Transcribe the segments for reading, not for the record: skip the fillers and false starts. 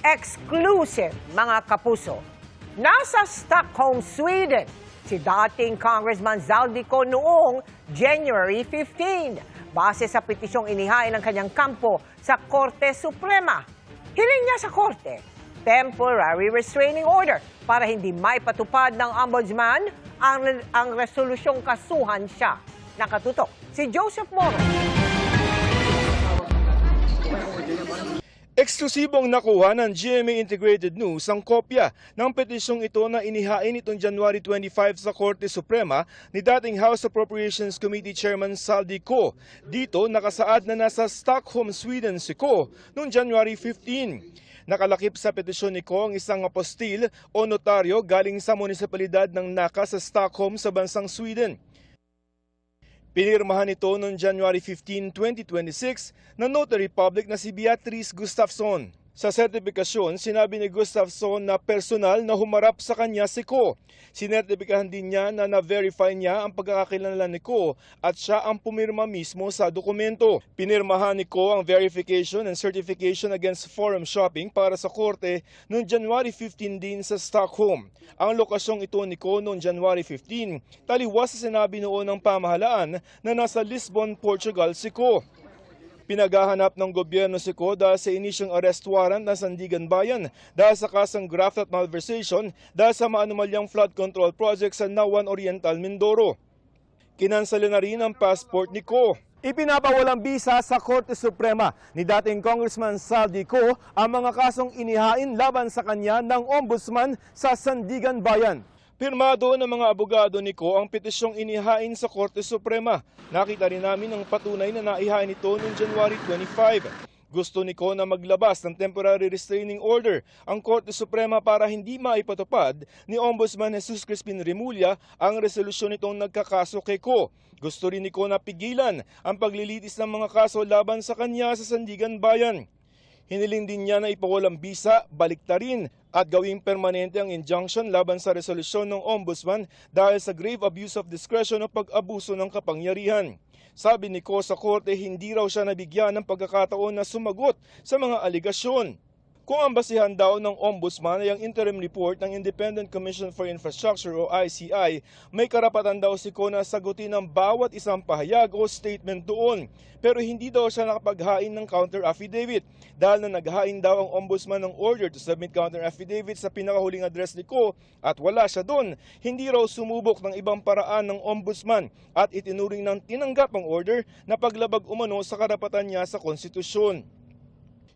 Exclusive, mga kapuso. Nasa Stockholm, Sweden, si dating Congressman Zaldico noong January 15. Base sa petisyong inihain ng kanyang kampo sa Korte Suprema. Hiling niya sa Korte, temporary restraining order para hindi maipatupad ng ombudsman ang resolusyong kasuhan siya. Nakatutok si Joseph Moro. Eksklusibong nakuha ng GMA Integrated News ang kopya ng petisyong ito na inihain itong January 25 sa Korte Suprema ni dating House Appropriations Committee Chairman Zaldico. Dito nakasaad na nasa Stockholm, Sweden si Ko noong January 15. Nakalakip sa petisyon ni Ko ang isang apostil o notaryo galing sa munisipalidad ng Nacka sa Stockholm sa bansang Sweden. Pinirmahan ito noong January 15, 2026 ng Notary Public na si Beatrice Gustafsson. Sa sertipikasyon, sinabi ni Gustafsson na personal na humarap sa kanya si Ko. Sinertipikahan din niya na na-verify niya ang pagkakakilala ni Ko at siya ang pumirma mismo sa dokumento. Pinirmahan ni Ko ang verification and certification against forum shopping para sa korte noong January 15 din sa Stockholm. Ang lokasyong ito ni Ko noong January 15, taliwas sa sinabi noon ng pamahalaan na nasa Lisbon, Portugal si Ko. Pinaghahanap ng gobyerno si Ko dahil sa inisyong arrest warrant ng Sandigan Bayan dahil sa kasang graft at malversation dahil sa maanumalyang flood control project sa Nawan Oriental, Mindoro. Kinansala na rin ang passport ni Ko. Ipinapawalang bisa sa Korte Suprema ni dating Congressman Zaldico ang mga kasong inihain laban sa kanya ng Ombudsman sa Sandigan Bayan. Pirmado ng mga abogado ni Ko ang petisyong inihain sa Korte Suprema. Nakita rin namin ang patunay na naihain ito noong January 25. Gusto ni Ko na maglabas ng temporary restraining order ang Korte Suprema para hindi maipatupad ni Ombudsman Jesus Crispin Remulla ang resolusyon nitong nagkakaso kay Ko. Gusto rin ni Ko na pigilan ang paglilitis ng mga kaso laban sa kanya sa Sandigan Bayan. Hiniling din niya na ipawalang bisa, baliktarin at gawing permanente ang injunction laban sa resolusyon ng Ombudsman dahil sa grave abuse of discretion o pag-abuso ng kapangyarihan. Sabi ni Ko sa korte, hindi raw siya nabigyan ng pagkakataon na sumagot sa mga aligasyon. Kung ang basihan daw ng Ombudsman ay ang interim report ng Independent Commission for Infrastructure o ICI, may karapatan daw si Ko na sagutin ang bawat isang pahayag o statement doon. Pero hindi daw siya nakapaghain ng counter affidavit dahil na naghain daw ang Ombudsman ng order to submit counter affidavit sa pinakahuling address ni Ko at wala siya doon. Hindi raw sumubok ng ibang paraan ng Ombudsman at itinuring ng tinanggap ang order na paglabag umano sa karapatan niya sa konstitusyon.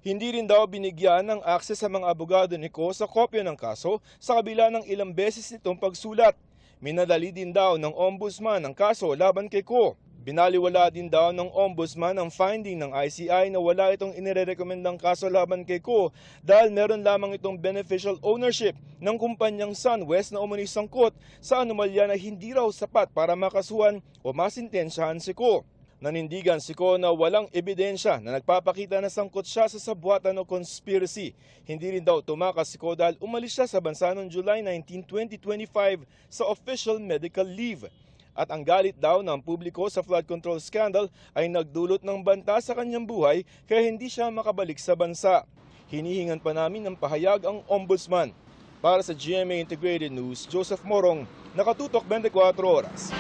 Hindi rin daw binigyan ng akses sa mga abogado ni Ko sa kopya ng kaso sa kabila ng ilang beses nitong pagsulat. Minadali din daw ng Ombudsman ang kaso laban kay Ko. Binaliwala din daw ng Ombudsman ang finding ng ICI na wala itong inirekomendang kaso laban kay Ko dahil meron lamang itong beneficial ownership ng kumpanyang SunWest na umano'y sangkot sa anomalya na hindi raw sapat para makasuhan o masintensyahan si Ko. Nanindigan si Ko na walang ebidensya na nagpapakita na sangkot siya sa sabwatan o conspiracy. Hindi rin daw tumakas si Ko dahil umalis siya sa bansa noong July 19, 2025 sa official medical leave. At ang galit daw ng publiko sa flood control scandal ay nagdulot ng banta sa kanyang buhay kaya hindi siya makabalik sa bansa. Hinihingan pa namin ng pahayag ang Ombudsman. Para sa GMA Integrated News, Joseph Morong, nakatutok 24 oras.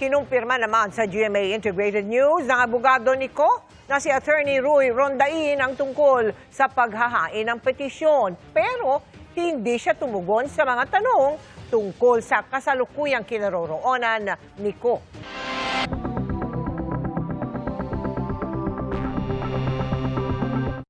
Kinumpirma naman sa GMA Integrated News ng abogado ni Ko na si Attorney Rui Rondain ang tungkol sa paghahain ng petisyon. Pero hindi siya tumugon sa mga tanong tungkol sa kasalukuyang kinaroroonan ni Ko.